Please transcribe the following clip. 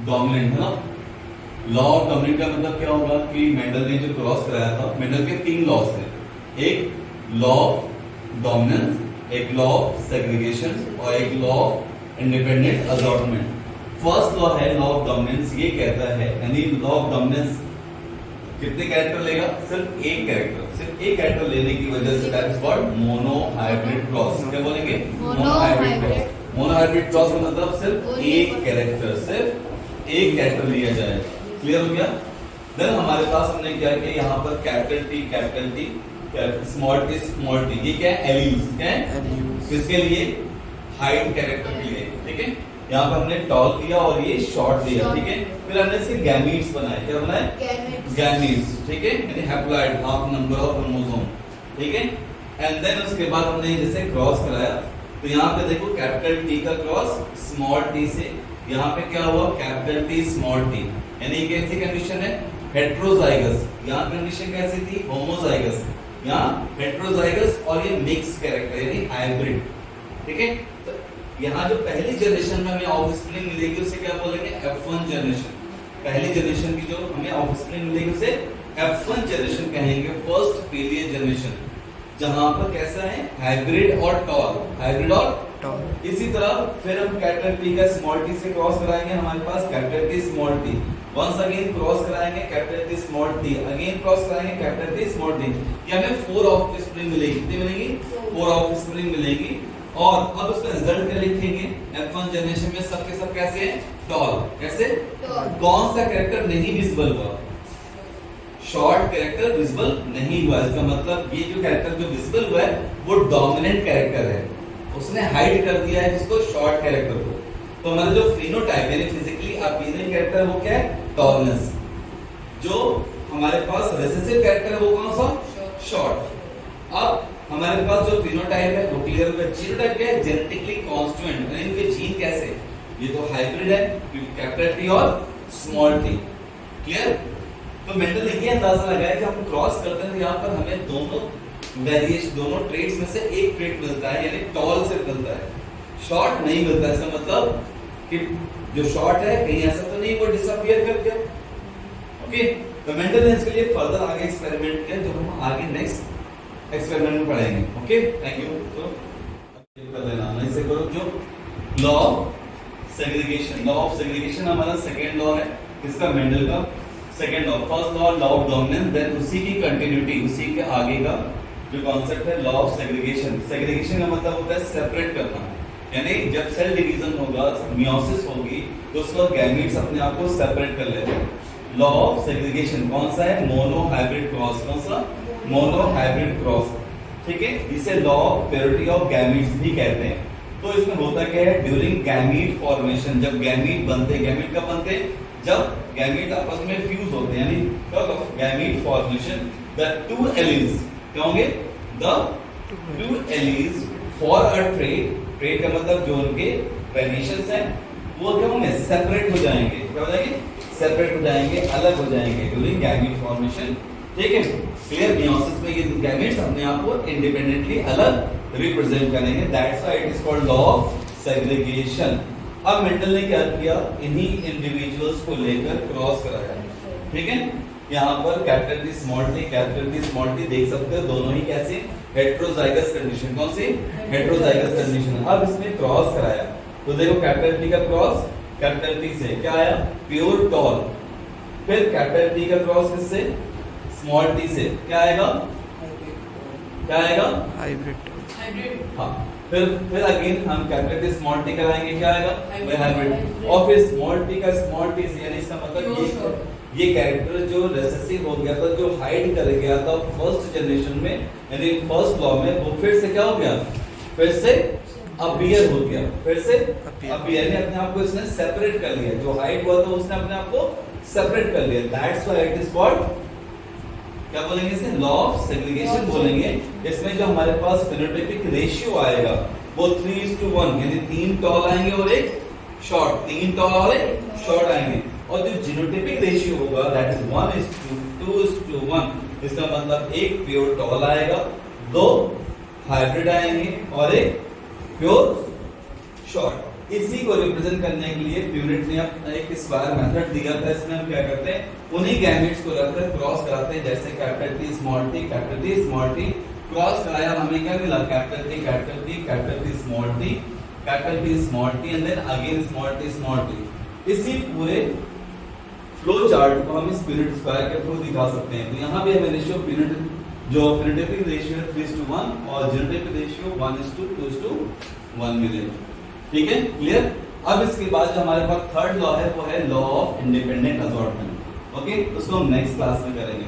Dominant है ना। Law of dominant का मतलब क्या होगा कि मेंडल ने जो क्रॉस कराया था, मेंडल के 3 लॉज थे, एक लॉ ऑफ डोमिनेंस, एक लॉ ऑफ सेग्रीगेशन और एक law of independent assortment. First law है लॉ ऑफ डोमिनेंस, ये कहता है यानी लॉ ऑफ डोमिनेंस कितने कैरेक्टर लेगा, सिर्फ एक कैरेक्टर, सिर्फ एक कैरेक्टर लेने की वजह say that is called mono hybrid cross. क्या बोलेंगे? Mono hybrid cross. Mono hybrid cross का मतलब सिर्फ एक कैरेक्टर, सिर्फ एक कैरेक्टर लिया जाए। क्लियर हो गया? देन हमारे पास हमने क्या किया, यहाँ पर कैपिटल टी स्मॉल टी, ये क्या है? एलियूज। क्या है? किसके लिए? हाइट कैरेक्टर के लिए। ठीक है, यहाँ पर हमने टॉल दिया और ये शॉर्ट दिया। ठीक है, फिर हमने इसके गैमीट्स बनाए। क्या बनाए? गैमीट्स। ठीक है, यानी haploid, half number of chromosome. ठीक है, एंड देन उसके बाद हमने जैसे क्रॉस कराया तो यहाँ पे देखो कैपिटल टी का क्रॉस स्मॉल टी से, यहाँ पे क्या हुआ? कैपिटल टी स्मॉल टी, यानी कैसी कंडीशन है? हेट्रोजाइगस। यहाँ कंडीशन कैसी थी? होमोजाइगस। यहाँ हेट्रोजाइगस और ये मिक्स कैरेक्टर यानी हाइब्रिड। ठीक है, तो यहाँ जो पहली जनरेशन में हमें ऑफस्प्रिंग मिलेगी उसे क्या बोलेंगे? F1 generation. पहली जनरेशन की जो हमें ऑफस्प्रिंग मिलेगी उसे F1 जनरेशन कहेंगे, फर्स्ट पीरियड जनरेशन, जहां पर कैसा है? हाइब्रिड और टॉल, हाइब्रिड और टॉल। इसी तरह फिर हम कैपिटल टी का स्मॉल टी से क्रॉस कराएंगे, हमारे पास capital T small T, once again cross कराएंगे capital T small T, again cross कराएंगे कैपिटल टी स्मॉल टी, ये हमें 4 ऑफस्प्रिंग मिलेगी। कितनी मिलेगी? 4 ऑफस्प्रिंग मिलेगी। और अब उसका रिजल्ट क्या लिखेंगे? F1 जनरेशन में सबके सब कैसे हैं? टॉल। कैसे? कौन सा कैरेक्टर नहीं विजिबल हुआ? शॉर्ट कैरेक्टर विजिबल नहीं हुआ। इसका मतलब ये जो कैरेक्टर जो विजिबल हुआ है वो डोमिनेंट कैरेक्टर है, उसने हाइड कर दिया है जिसको शॉर्ट कैरेक्टर को। तो हमारा जो फिनोटाइप यानी फिजिकली अपीयरिंग कैरेक्टर वो क्या है? टॉलनेस। जो हमारे पास रिसेसिव कैरेक्टर है वो कौन सा? शॉर्ट। अब हमारे पास जो फिनोटाइप है वो क्लियर हो गया। जीनोटाइप क्या है? जेनेटिकली कांस्टिट्यूएंट, यानी इनके जीन कैसे? ये तो हाइब्रिड है क्योंकि कैपिटल टी और स्मॉल टी। क्लियर? तो मेंडल ने ये अंदाजा लगाया कि हम क्रॉस करते हैं तो यहाँ पर हमें दोनों वेरिएशन, दोनों ट्रेट्स में से एक ट्रेट मिलता है, यानी टॉल से मिलता है, शॉर्ट नहीं मिलता है। इसका मतलब कि जो शॉर्ट है कहीं ऐसा तो नहीं वो डिसअपीयर कर गया। ओके, तो मेंडल ने इसके लिए फर्दर आगे एक्सपेरिमेंट किया जो हम आगे नेक्स्ट एक्सपेरिमेंट में पढ़ेंगे। Okay, thank you. तो कर लेना इसे करो। जो law of segregation, law of segregation हमारा सेकंड लॉ है, किसका? मेंडल का second law. First law law of dominance, then उसी की कंटिन्यूटी, उसी के आगे का जो कॉन्सेप्ट है लॉ ऑफ सेग्रीगेशन। सेग्रीगेशन का मतलब होता है सेपरेट करना, यानी जब सेल डिवीजन होगा, मियोसिस होगी तो उस वक्त गैमीट्स अपने आप को सेपरेट कर लेते हैं। लॉ ऑफ सेग्रीगेशन कौन सा है? Mono hybrid cross. कौन सा? Mono hybrid cross. ठीक है, इसे law of purity of gametes भी कहते हैं। तो इसमें होता क्या है? ड्यूरिंग गैमीट फॉर्मेशन, जब गैमीट बनते हैं, गैमीट कब बनते हैं? जब गैमीट आपस में फ्यूज होते हैं, यानी कब? गैमीट फॉर्मेशन, द 2 एलीज क्या होंगे? The 2 allies for a trait का मतलब जो उनके वेरिएशंस हैं वो क्या होंगे? सेपरेट हो जाएंगे। क्या हो जाएंगे? सेपरेट हो जाएंगे, अलग हो जाएंगे ड्यूरिंग गैमीट फॉर्मेशन। ठीक है, क्लियर? मियोसिस में ये गैमेट्स अपने आप को इंडिपेंडेंटली अलग रिप्रेजेंट करेंगे, that's why it is called law of segregation. अब मेंडल ने क्या किया? इन्हीं इंडिविजुअल्स को लेकर क्रॉस कराया। ठीक है, यहाँ पर capital T small T, capital T small T देख सकते हो, दोनों ही कैसे? Heterozygous condition. कौन सी? Heterozygous condition. अब इसमें क्रॉस कराया तो देखो कैपिटल टी का क्रॉस कैपिटल टी से क्या आया? Pure tall. फिर कैपिटल टी का क्रॉस किससे? स्मॉल टी से क्या आएगा? क्या आएगा? हाइब्रिड। हाँ, फिर अगेन हम कैपिटल टी स्मॉल टी कराएंगे, क्या आएगा? हाइब्रिड। और फिर स्मॉल टी का स्मॉल टी से, यानी इसका मतलब ये कैरेक्टर जो रिसेसिव हो गया था, जो हाइड कर गया था फर्स्ट जनरेशन में, यानी फर्स्ट लॉ में, वो फिर से क्या हो गया? फिर से अपीयर हो गया, फिर से अपीयर, यानी अपने आप को इसने सेपरेट कर लिया। जो हाइड हुआ था उसने अपने आप को सेपरेट कर लिया, that's why it is called, क्या बोलेंगे इसे? लॉ ऑफ सेग्रीगेशन बोलेंगे। इसमें जो हमारे पास फिनोटाइपिक रेशियो आएगा वो 3:1, यानी 3 टॉल आएंगे और एक शॉर्ट, 3 टॉल और एक शॉर्ट आएंगे। और जो जीनोटाइपिक रेशियो होगा दैट इज 1:2:1, इसका मतलब एक प्योर टॉल आएगा, 2 हाइब्रिड आएंगे और एक प्योर शॉर्ट। इसी को रिप्रेजेंट करने के लिए प्यूरिट ने एक स्क्वायर मेथड दिया था। इसमें हम क्या करते हैं, उन्हीं गैमेट्स को रखकर क्रॉस कराते हैं, जैसे capital T small T, capital T small T, cross कराया, हमें क्या मिला, capital T capital T capital T small T capital T small T and then again small T. इसी पूरे फ्लो चार्ट को हम इस प्यूरिट स्क्वायर के थ्रू दिखा सकते हैं। तो यहाँ भी हमें रेशियो प्यूरिट जो फेनोटाइपिक रेशियो है 3:1 और जीनोटाइपिक रेशियो 1:2:1 मिलेगा। ठीक है, क्लियर। अब इसके बाद जो हमारे पास थर्ड लॉ है वो है law of independent assortment. Okay, उसको हम नेक्स्ट क्लास में करेंगे।